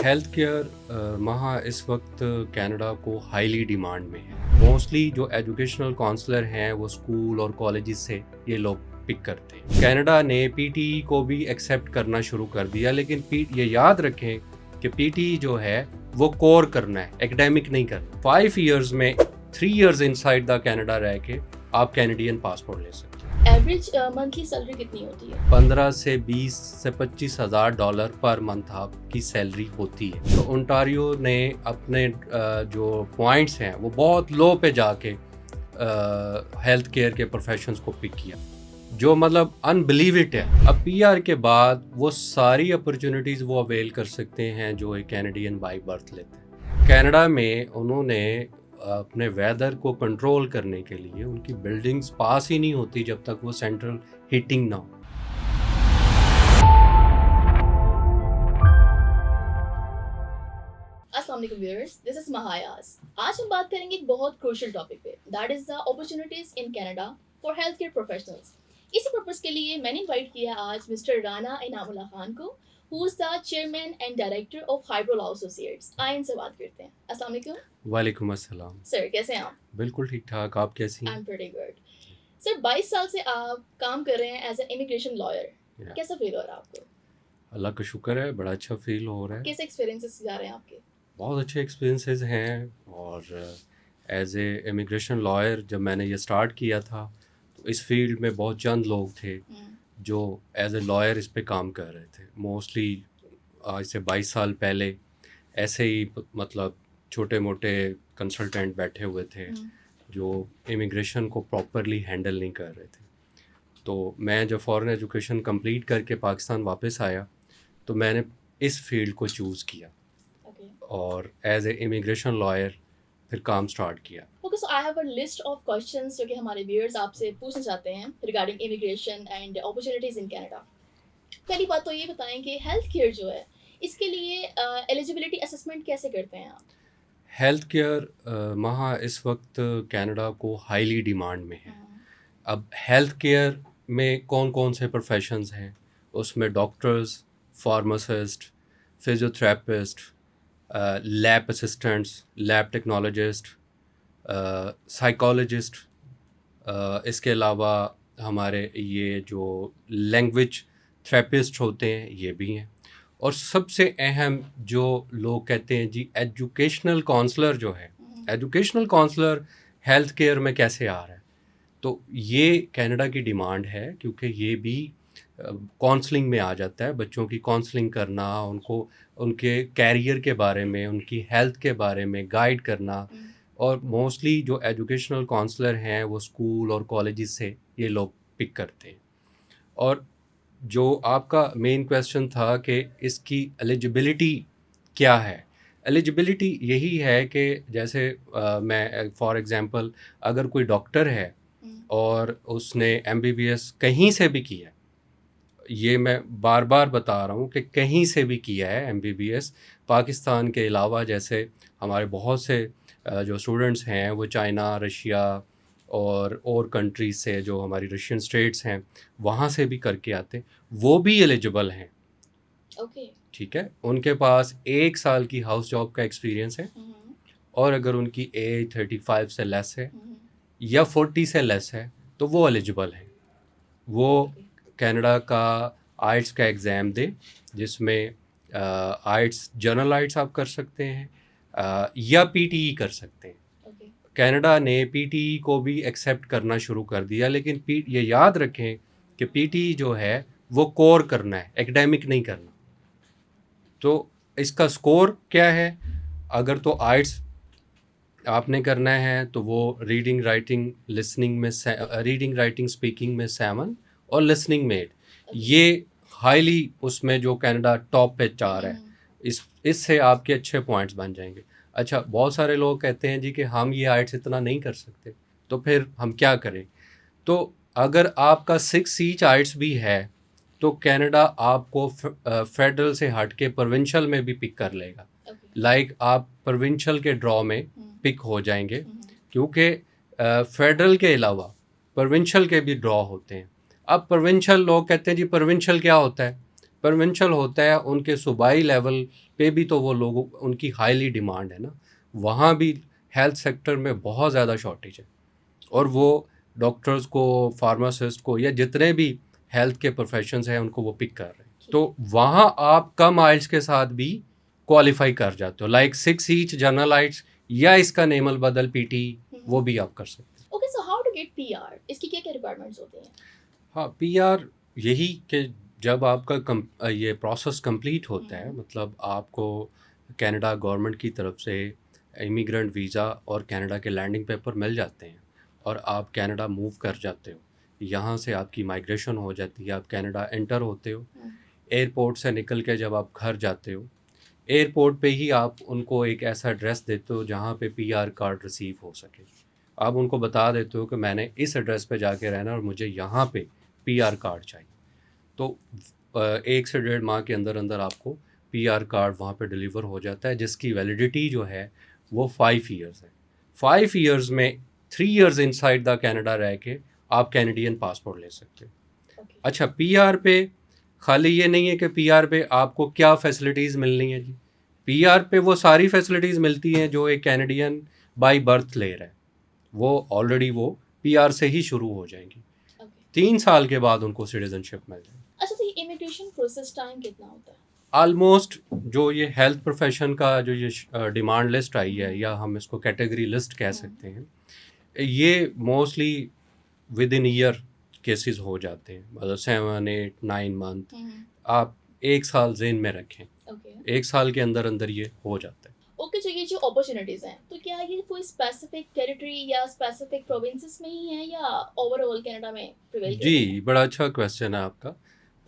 Health care वहाँ इस वक्त कनाडा को हाईली डिमांड में है। मोस्टली जो एजुकेशनल काउंसलर हैं वो स्कूल और कॉलेजेस से ये लोग पिक करते हैं। कनाडा ने पीटीई को भी एक्सेप्ट करना शुरू कर दिया, लेकिन ये याद रखें कि पीटीई जो है वो कोर करना है, एकेडमिक नहीं करना। 5 इयर्स में 3 इयर्स इनसाइड द कनाडा रह के आप कैनेडियन पासपोर्ट ले सकते हैं। एवरेज मंथली सैलरी कितनी होती है? 15 से 20 से 25 हज़ार डॉलर पर मंथ आपकी सैलरी होती है। तो ओंटारियो ने अपने जो पॉइंट्स हैं वो बहुत लो पे जाके हेल्थ केयर के प्रोफेशंस को पिक किया, जो मतलब अनबिलीवेबल है। अब पीआर के बाद वो सारी अपॉर्चुनिटीज़ वो अवेल कर सकते हैं जो एक कैनेडियन बाई बर्थ लेते हैं। कनाडा में उन्होंने अपने वेदर को कंट्रोल करने के लिए उनकी बिल्डिंग्स पास ही नहीं होती जब तक वो सेंट्रल हीटिंग ना हो। अस्सलाम वालेकुम व्यूअर्स, दिस इज महायास। आज हम बात करेंगे एक बहुत क्रूशियल टॉपिक पे, that is the opportunities in Canada for health care professionals. इसी पर्पस के लिए मैंने इनवाइट किया आज मिस्टर राना इनामुल्लाह खान को, who is the chairman and director of eyebrow law associates. आइए इनसे बात करते हैं। अस्सलाम वालेकुम। वालेकुम अस्सलाम। सर, कैसे हैं आप? बिल्कुल ठीक ठाक, आप कैसी आई हैं? Am pretty good. सर, 22 साल से आप काम कर रहे हैं as an immigration lawyer. Yeah. कैसा फील हो रहा है आपको? अल्लाह का शुक्र है, बड़ा अच्छा फील हो रहा है। कैसे एक्सपीरियंसेस जा रहे हैं आपके? बहुत अच्छे एक्सपीरियंसेस हैं। और एज ए इमिग्रेशन लॉयर जब मैंने ये स्टार्ट किया था तो इस फील्ड में बहुत चंद लोग थे जो एज ए लॉयर इस पे काम कर रहे थे। मोस्टली आज से 22 साल पहले ऐसे ही मतलब छोटे मोटे कंसल्टेंट बैठे हुए थे जो इमिग्रेशन को प्रॉपरली हैंडल नहीं कर रहे थे। तो मैं जब फ़ॉरेन एजुकेशन कंप्लीट करके पाकिस्तान वापस आया तो मैंने इस फील्ड को चूज़ किया और एज ए इमिग्रेशन लॉयर फिर काम स्टार्ट किया। Okay, so I have a list of questions जो कि हमारे व्यूअर्स आपसे पूछना चाहते हैं regarding immigration and opportunities in Canada. पहली बात तो ये बताएं कि हेल्थ केयर जो है इसके लिए एलिजिबिलिटी असेसमेंट कैसे करते हैं आप? हेल्थ केयर वहाँ इस वक्त कनाडा को हाईली डिमांड में है। अब हेल्थ केयर में कौन कौन से प्रोफेशंस हैं? उसमें doctors, pharmacist, physiotherapist, lab assistants, lab technologist, psychologist, इसके अलावा हमारे ये जो लैंग्वेज थेरेपिस्ट होते हैं ये भी हैं। और सबसे अहम जो लोग कहते हैं जी एजुकेशनल काउंसलर जो है, एजुकेशनल काउंसलर हेल्थ केयर में कैसे आ रहा है, तो ये कनाडा की डिमांड है क्योंकि ये भी काउंसलिंग में आ जाता है। बच्चों की काउंसलिंग करना, उनको उनके कैरियर के बारे में, उनकी हेल्थ के बारे में गाइड करना। और मोस्टली जो एजुकेशनल काउंसलर हैं वो स्कूल और कॉलेजेस से ये लोग पिक करते हैं। और जो आपका मेन क्वेश्चन था कि इसकी एलिजिबिलिटी क्या है, एलिजिबिलिटी यही है कि जैसे मैं फॉर एग्ज़ाम्पल अगर कोई डॉक्टर है और उसने एमबीबीएस कहीं से भी किया है, ये मैं बार बार बता रहा हूँ कि कहीं से भी किया है एमबीबीएस, पाकिस्तान के अलावा जैसे हमारे बहुत से जो स्टूडेंट्स हैं वो चाइना, रशिया और कंट्रीज से, जो हमारी रशियन स्टेट्स हैं वहाँ से भी करके आते हैं, वो भी एलिजिबल हैं। ओके, ठीक है, उनके पास 1 साल की हाउस जॉब का एक्सपीरियंस है और अगर उनकी एज 35 से लेस है या 40 से लेस है तो वो एलिजिबल है। वो कनाडा का आइट्स का एग्ज़ाम दे, जिसमें आइट्स जनरल आइट्स आप कर सकते हैं या पीटीई कर सकते हैं। कनाडा ने पीटीई को भी एक्सेप्ट करना शुरू कर दिया, लेकिन ये याद रखें कि पीटीई जो है वो कोर करना है, एकेडमिक नहीं करना। तो इसका स्कोर क्या है? अगर तो आइट्स आपने करना है तो वो रीडिंग राइटिंग लिसनिंग में रीडिंग राइटिंग स्पीकिंग में 7 और लिसनिंग में 8, ये हाईली उसमें जो कनाडा टॉप पे 4 है। इससे आपके अच्छे पॉइंट्स बन जाएंगे। अच्छा, बहुत सारे लोग कहते हैं जी कि हम ये आइट्स इतना नहीं कर सकते, तो फिर हम क्या करें? तो अगर आपका 6 ईच आइट्स भी है तो कनाडा आपको फेडरल से हट के प्रोविंशियल में भी पिक कर लेगा। लाइक आप प्रोविंशियल के ड्रॉ में पिक हो जाएंगे, क्योंकि फेडरल के अलावा प्रोविंशियल के भी ड्रॉ होते हैं। अब प्रोविंशियल लोग कहते हैं जी प्रोविंशियल क्या होता है? प्रोविंशियल होता है, उनके सूबाई लेवल पे भी तो वो लोगों उनकी हाईली डिमांड है ना, वहाँ भी हेल्थ सेक्टर में बहुत ज़्यादा शॉर्टेज है, और वो डॉक्टर्स को, फार्मासिस्ट को, या जितने भी हेल्थ के प्रोफेशंस हैं उनको वो पिक कर रहे हैं। तो वहाँ आप कम आइल्स के साथ भी क्वालिफाई कर जाते हो, लाइक 6 ईच जनरल आइल्स या इसका नेमल बदल पीटी, वो भी आप कर सकते हैं। Okay, so how to get P R, इसकी क्या क्या रिक्वायरमेंट्स होती हैं? हाँ, पीआर यही कि जब आपका ये प्रोसेस कंप्लीट होता है, मतलब आपको कनाडा गवर्नमेंट की तरफ से इमिग्रेंट वीज़ा और कनाडा के लैंडिंग पेपर मिल जाते हैं और आप कनाडा मूव कर जाते हो, यहाँ से आपकी माइग्रेशन हो जाती है, आप कनाडा एंटर होते हो। एयरपोर्ट से निकल के जब आप घर जाते हो, एयरपोर्ट पे ही आप उनको एक ऐसा एड्रेस देते हो जहाँ पे पीआर कार्ड रिसीव हो सके। आप उनको बता देते हो कि मैंने इस एड्रेस पे जाके रहना और मुझे यहाँ पे पीआर कार्ड चाहिए, तो 1 से 1.5 माह के अंदर अंदर आपको पीआर कार्ड वहाँ पे डिलीवर हो जाता है, जिसकी वैलिडिटी जो है वो 5 ईयर्स है। 5 ईयर्स में 3 ईयर्स इनसाइड द कनाडा रह के आप कैनेडियन पासपोर्ट ले सकते हो। अच्छा, पीआर पे खाली ये नहीं है कि पीआर पे आपको क्या फैसिलिटीज़ मिलनी है जी, पीआर पे वो सारी फैसिलिटीज़ मिलती हैं जो एक कैनेडियन बाय बर्थ ले रहा है, वो ऑलरेडी वो पीआर से ही शुरू हो जाएंगी। 3 साल के बाद उनको सिटीजनशिप मिल जाएगी। अच्छा, तो ये इमिग्रेशन प्रोसेस टाइम कितना होता है? ऑलमोस्ट जो ये हेल्थ प्रोफेशन का जो ये डिमांड लिस्ट आई है, या हम इसको कैटेगरी लिस्ट कह सकते हैं, ये mostly with in year cases हो जाते हैं, मतलब 7, 8, 9 मंथ। आप 1 साल जेन में रखें, 1 साल के अंदर अंदर ये हो जाता है। ओके, जो ये जो अपॉर्चुनिटीज हैं, तो क्या ये कोई स्पेसिफिक टेरिटरी या स्पेसिफिक प्रोविंसेस में ही है या ओवरऑल कनाडा में प्रिवेल करती जी, बड़ा अच्छा क्वेश्चन है आपका।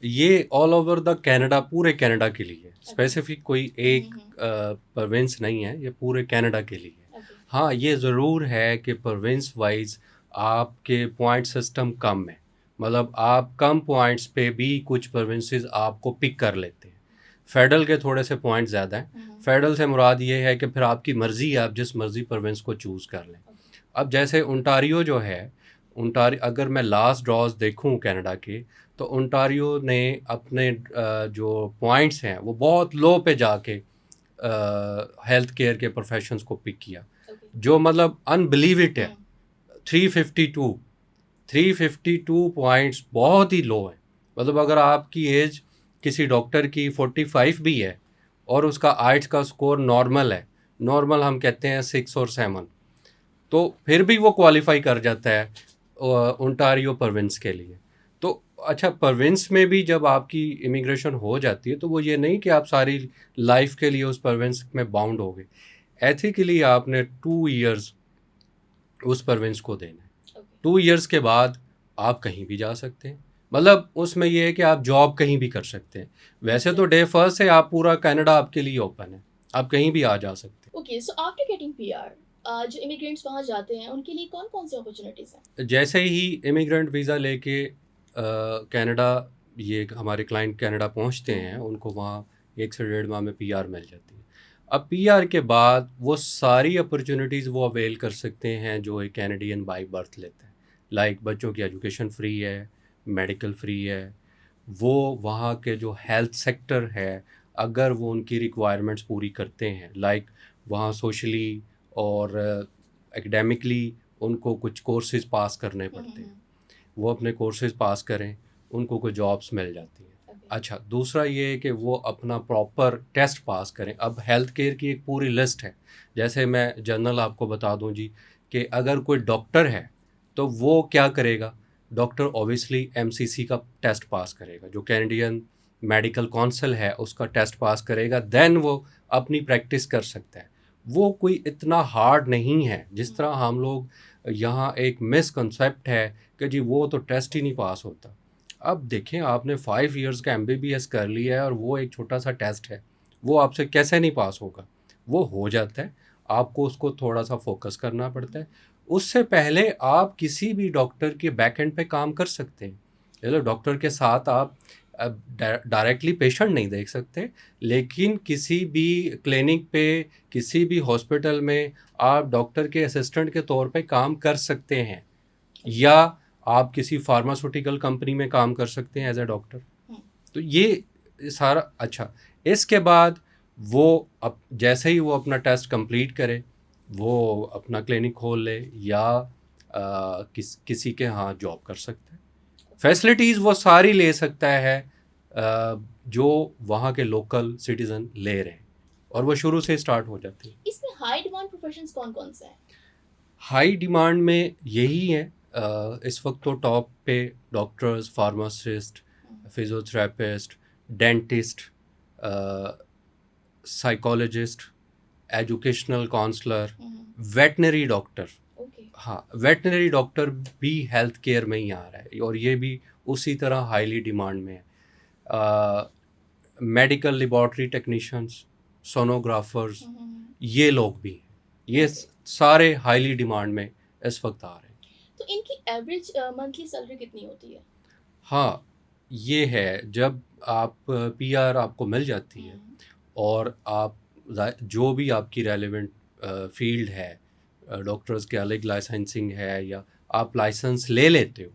ये ऑल ओवर द कनाडा, पूरे कनाडा के लिए, स्पेसिफिक कोई एक प्रोविंस नहीं है, ये पूरे कनाडा के लिए है। हाँ, ये ज़रूर है कि प्रोविंस वाइज आपके पॉइंट सिस्टम कम है, मतलब आप कम पॉइंट्स पे भी कुछ प्रोविंसेस आपको पिक कर लेते हैं। फेडरल के थोड़े से पॉइंट ज़्यादा हैं। फेडरल से मुराद ये है कि फिर आपकी मर्ज़ी है, आप जिस मर्ज़ी प्रोविंस को चूज़ कर लें। अब जैसे ओंटारियो जो है, ओंटारियो अगर मैं लास्ट ड्रॉज देखूं कनाडा के, तो ओंटारियो ने अपने जो पॉइंट्स हैं वो बहुत लो पे जाके हेल्थ केयर के प्रोफेशंस को पिक किया, जो मतलब अनबिलीविट है। 352 पॉइंट्स बहुत ही लो है, मतलब अगर आपकी एज किसी डॉक्टर की 45 भी है और उसका आइट्स का स्कोर नॉर्मल है, नॉर्मल हम कहते हैं 6 और 7, तो फिर भी वो क्वालिफाई कर जाता है ओंटारियो प्रोविंस के लिए। तो अच्छा, प्रोविंस में भी जब आपकी इमिग्रेशन हो जाती है तो वो ये नहीं कि आप सारी लाइफ के लिए उस प्रोविंस में बाउंड हो गए। एथिकली आपने 2 ईयर्स उस प्रोविंस को देना है। 2 ईयर्स के बाद आप कहीं भी जा सकते हैं, मतलब उसमें ये है कि आप जॉब कहीं भी कर सकते हैं। वैसे तो डे फर्स्ट से आप पूरा कनाडा आपके लिए ओपन है, आप कहीं भी आ जा सकते हैं। Okay, so after getting PR, जो इमिग्रेंट्स वहाँ जाते हैं उनके लिए कौन कौन सी अपॉर्चुनिटीज़ हैं? जैसे ही इमिग्रेंट वीज़ा लेके कनाडा, ये हमारे क्लाइंट कनाडा पहुंचते हैं, उनको वहाँ 1 से 1.5 माह में पीआर मिल जाती है। अब पीआर के बाद वो सारी अपॉर्चुनिटीज़ वो अवेल कर सकते हैं जो एक कैनेडियन बाय बर्थ लेते हैं, लाइक बच्चों की एजुकेशन फ्री है, मेडिकल फ्री है, वो वहाँ के जो हेल्थ सेक्टर है, अगर वो उनकी रिक्वायरमेंट्स पूरी करते हैं, लाइक वहाँ सोशली और एकेडमिकली उनको कुछ कोर्सेज पास करने पड़ते हैं, वो अपने कोर्सेज पास करें, उनको कोई जॉब्स मिल जाती हैं। अच्छा, दूसरा ये है कि वो अपना प्रॉपर टेस्ट पास करें। अब हेल्थ केयर की एक पूरी लिस्ट है, जैसे मैं जनरल आपको बता दूं जी, कि अगर कोई डॉक्टर है तो वो क्या करेगा, डॉक्टर ऑब्वियसली एमसीसी का टेस्ट पास करेगा, जो कैनेडियन मेडिकल काउंसिल है उसका टेस्ट पास करेगा, देन वो अपनी प्रैक्टिस कर सकता है। वो कोई इतना हार्ड नहीं है जिस तरह हम लोग यहाँ एक मिसकंसेप्ट है कि जी वो तो टेस्ट ही नहीं पास होता। अब देखें, आपने 5 ईयर्स का एमबीबीएस कर लिया है और वो एक छोटा सा टेस्ट है, वो आपसे कैसे नहीं पास होगा? वो हो जाता है, आपको उसको थोड़ा सा फोकस करना पड़ता है। उससे पहले आप किसी भी डॉक्टर के बैक एंड पे काम कर सकते हैं, चलो डॉक्टर के साथ आप डायरेक्टली पेशेंट नहीं देख सकते, लेकिन किसी भी क्लिनिक पे, किसी भी हॉस्पिटल में आप डॉक्टर के असिस्टेंट के तौर पे काम कर सकते हैं, या आप किसी फार्मास्यूटिकल कंपनी में काम कर सकते हैं एज ए डॉक्टर। तो ये ये सारा अच्छा। इसके बाद वो अब जैसे ही वो अपना टेस्ट कंप्लीट करे, वो अपना क्लिनिक खोल ले या किसी के यहाँ जॉब कर सकता है। फैसिलिटीज़ वो सारी ले सकता है जो वहाँ के लोकल सिटीज़न ले रहे हैं, और वो शुरू से स्टार्ट हो जाती है। इसमें हाई डिमांड प्रोफेशंस कौन कौन से हैं? हाई डिमांड में यही है, इस वक्त तो टॉप पे doctors, pharmacist, physiotherapist, dentist, psychologist, educational counsellor, veterinary doctor. Okay. हाँ, वेटनरी डॉक्टर भी हेल्थ केयर में ही आ रहा है, और ये भी उसी तरह हाईली डिमांड में है। मेडिकल लेबॉर्ट्री टेक्नीशियंस, सोनोग्राफर्स, ये लोग भी हैं। ये सारे हाईली डिमांड में इस वक्त आ रहे हैं। तो इनकी एवरेज मंथली सैलरी कितनी होती है? हाँ, ये है, जब आप पीआर आपको मिल जाती है और आप जो भी आपकी रेलेवेंट फील्ड है, डॉक्टर्स के अलग लाइसेंसिंग है या आप लाइसेंस ले लेते हो,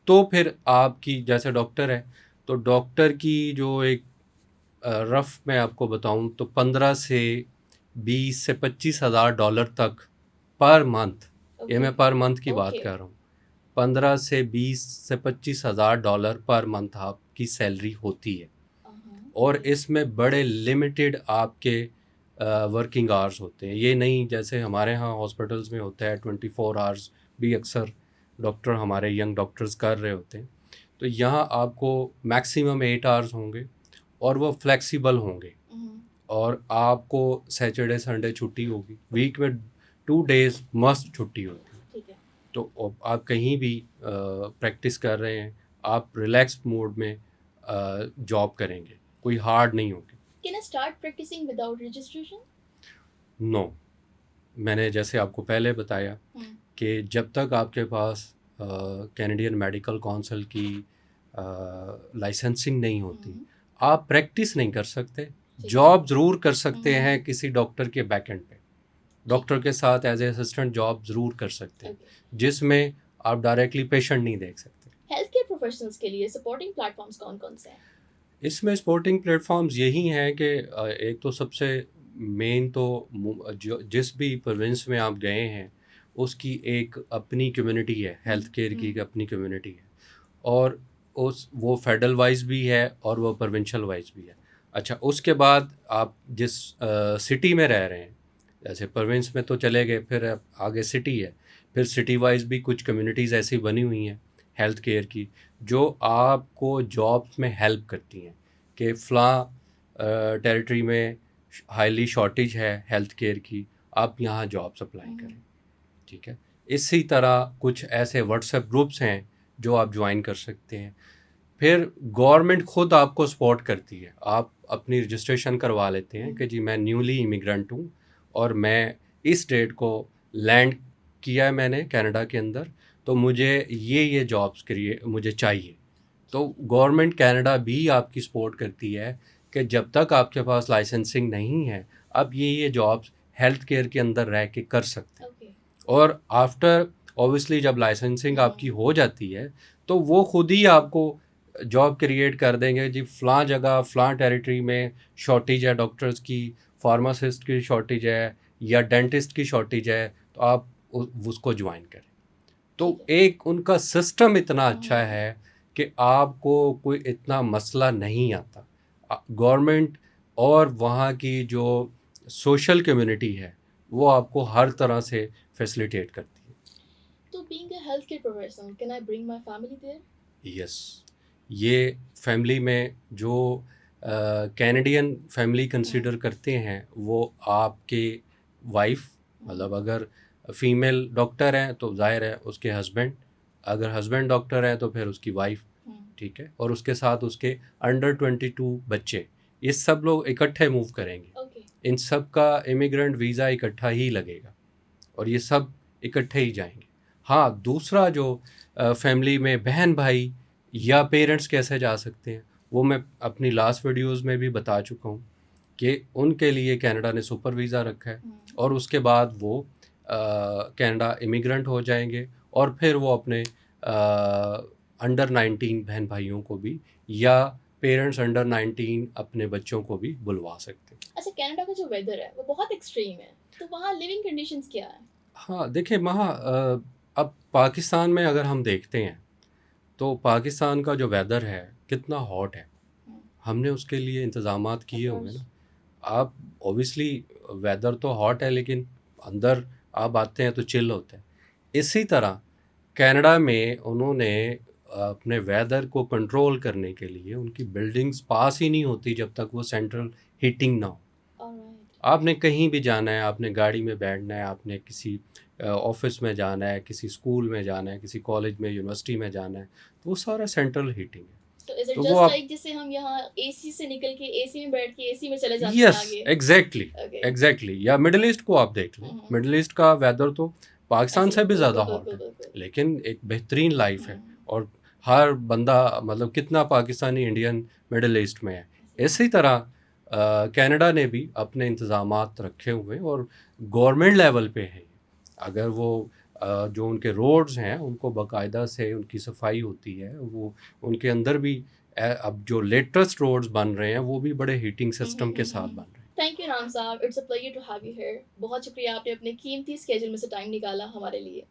तो फिर आपकी, जैसे डॉक्टर है तो डॉक्टर की जो एक रफ मैं आपको बताऊं तो 15 से 20 से 25 हज़ार डॉलर तक पर मंथ, ये मैं पर मंथ की बात कर रहा हूँ, 15 से 20 से 25 हज़ार डॉलर पर मंथ आपकी सैलरी होती है। और इसमें बड़े लिमिटेड आपके वर्किंग आवर्स होते हैं। ये नहीं जैसे हमारे यहाँ हॉस्पिटल्स में होता है 24 आवर्स भी अक्सर डॉक्टर, हमारे यंग डॉक्टर्स कर रहे होते हैं। तो यहाँ आपको मैक्सिमम 8 आवर्स होंगे और वो फ्लेक्सिबल होंगे, और आपको सैटरडे संडे छुट्टी होगी, वीक में 2 डेज मस्ट छुट्टी होती है। तो आप कहीं भी प्रैक्टिस कर रहे हैं, आप रिलैक्स मोड में जॉब करेंगे, कोई हार्ड नहीं होगी। Can I start practicing without registration? No, मैंने जैसे आपको पहले बताया कि जब तक आपके पास कैनेडियन मेडिकल काउंसिल की लाइसेंसिंग नहीं होती, आप प्रैक्टिस नहीं कर सकते। जॉब ज़रूर कर सकते हैं किसी डॉक्टर के बैकएंड पे, डॉक्टर के साथ एज ए असिस्टेंट जॉब ज़रूर कर सकते हैं, जिसमें आप डायरेक्टली पेशेंट नहीं देख सकते। हेल्थ केयर प्रोफेशनल्स के लिए सपोर्टिंग प्लेटफॉर्म्स कौन कौन से हैं? इसमें सपोर्टिंग प्लेटफॉर्म्स यही हैं कि एक तो सबसे मेन तो जो जिस भी प्रोविंस में आप गए हैं उसकी एक अपनी कम्युनिटी है, हेल्थ केयर की एक अपनी कम्युनिटी है, और वो फेडरल वाइज भी है और वो प्रोविंशियल वाइज भी है। अच्छा, उसके बाद आप जिस सिटी में रह रहे हैं, जैसे प्रोविंस में तो चले गए, फिर आगे सिटी है, फिर सिटी वाइज भी कुछ कम्युनिटीज़ ऐसी बनी हुई हैं हेल्थ केयर की, जो आपको जॉब्स में हेल्प करती हैं कि फ़लाँ टेरिटरी में हाईली शॉर्टेज है हेल्थ केयर की, आप यहाँ जॉब्स अप्लाई करें। ठीक है, इसी तरह कुछ ऐसे व्हाट्सएप ग्रुप्स हैं जो आप ज्वाइन कर सकते हैं। फिर गवर्नमेंट खुद आपको सपोर्ट करती है, आप अपनी रजिस्ट्रेशन करवा लेते हैं कि जी मैं न्यूली इमिग्रेंट हूँ और मैं इस डेट को लैंड किया है मैंने कनाडा के अंदर, तो मुझे ये जॉब्स मुझे चाहिए। तो गवर्नमेंट कनाडा भी आपकी सपोर्ट करती है कि जब तक आपके पास लाइसेंसिंग नहीं है, आप ये जॉब्स हेल्थ केयर के अंदर रह के कर सकते हैं। और आफ्टर ऑब्वियसली जब लाइसेंसिंग आपकी हो जाती है तो वो खुद ही आपको जॉब क्रिएट कर देंगे, जी फ़लाँ जगह फ़लाँ टेरिटरी में शॉर्टेज है डॉक्टर्स की, फार्मासिस्ट की शॉर्टेज है या डेंटिस्ट की शॉर्टेज है, तो आप उसको ज्वाइन करें। तो एक उनका सिस्टम इतना अच्छा है कि आपको कोई इतना मसला नहीं आता। गवर्नमेंट और वहाँ की जो सोशल कम्युनिटी है वो आपको हर तरह से फैसिलिटेट करती है। तो being a health care professional, can I bring my family there? Yes, ये फैमिली में जो कैनेडियन फैमिली कंसीडर करते हैं वो आपके वाइफ, मतलब अगर फीमेल डॉक्टर हैं तो जाहिर है उसके हस्बैंड, अगर हस्बैंड डॉक्टर है तो फिर उसकी वाइफ, ठीक है, और उसके साथ उसके अंडर 22 बच्चे, ये सब लोग इकट्ठे मूव करेंगे। इन सब का इमिग्रेंट वीज़ा इकट्ठा ही लगेगा और ये सब इकट्ठे ही जाएंगे। हाँ, दूसरा जो फैमिली में बहन भाई या पेरेंट्स कैसे जा सकते हैं वो मैं अपनी लास्ट वीडियोस में भी बता चुका हूँ कि उनके लिए कनाडा ने सुपर वीज़ा रखा है और उसके बाद वो कनाडा इमिग्रेंट हो जाएंगे और फिर वो अपने अंडर 19 बहन भाइयों को भी या पेरेंट्स अंडर 19 अपने बच्चों को भी बुलवा सकते हैं। अच्छा, कनाडा का जो वेदर है वो बहुत एक्सट्रीम है, तो वहाँ लिविंग कंडीशंस क्या है? हाँ, देखिए अब पाकिस्तान में अगर हम देखते हैं तो पाकिस्तान का जो वेदर है कितना हॉट है, हमने उसके लिए इंतज़ामात किए हुए हैं ना। आप ऑब्वियसली वेदर तो हॉट है लेकिन अंदर आप आते हैं तो चिल होता है। इसी तरह कनाडा में उन्होंने अपने वेदर को कंट्रोल करने के लिए उनकी बिल्डिंग्स पास ही नहीं होती जब तक वो सेंट्रल हीटिंग ना हो। ऑलराइट। आपने कहीं भी जाना है, आपने गाड़ी में बैठना है, आपने किसी ऑफिस में जाना है, किसी स्कूल में जाना है, किसी कॉलेज में, यूनिवर्सिटी में जाना है, तो वो सारा सेंट्रल हीटिंग है। तो इज इट तो वो जस्ट आप लाइक जैसे हम यहाँ एसी से निकल के एसी में बैठ के एसी में चले जाते हैं यस आगे? Exactly okay. एग्जैक्टली या मिडिल ईस्ट को आप देख लें, मिडिल ईस्ट का वेदर तो पाकिस्तान ऐसे से भी ज़्यादा बिल्कुल हॉट बिल्कुल है, बिल्कुल। लेकिन एक बेहतरीन लाइफ है। हम्म, और हर बंदा मतलब कितना पाकिस्तानी इंडियन मिडिल ईस्ट में है। इसी तरह कनाडा ने भी अपने इंतज़ामात रखे हुए हैं और गवर्नमेंट लेवल पे है। अगर वो जो उनके रोड्स हैं उनको बाकायदा से उनकी सफाई होती है, वो उनके अंदर भी अब जो लेटेस्ट रोड्स बन रहे हैं वो भी बड़े हीटिंग सिस्टम के साथ बन रहे हैं। Thank you Ram sahab, it's a pleasure to have you here. बहुत शुक्रिया, आपने अपने कीमती स्केड्यूल में से टाइम निकाला हमारे लिए।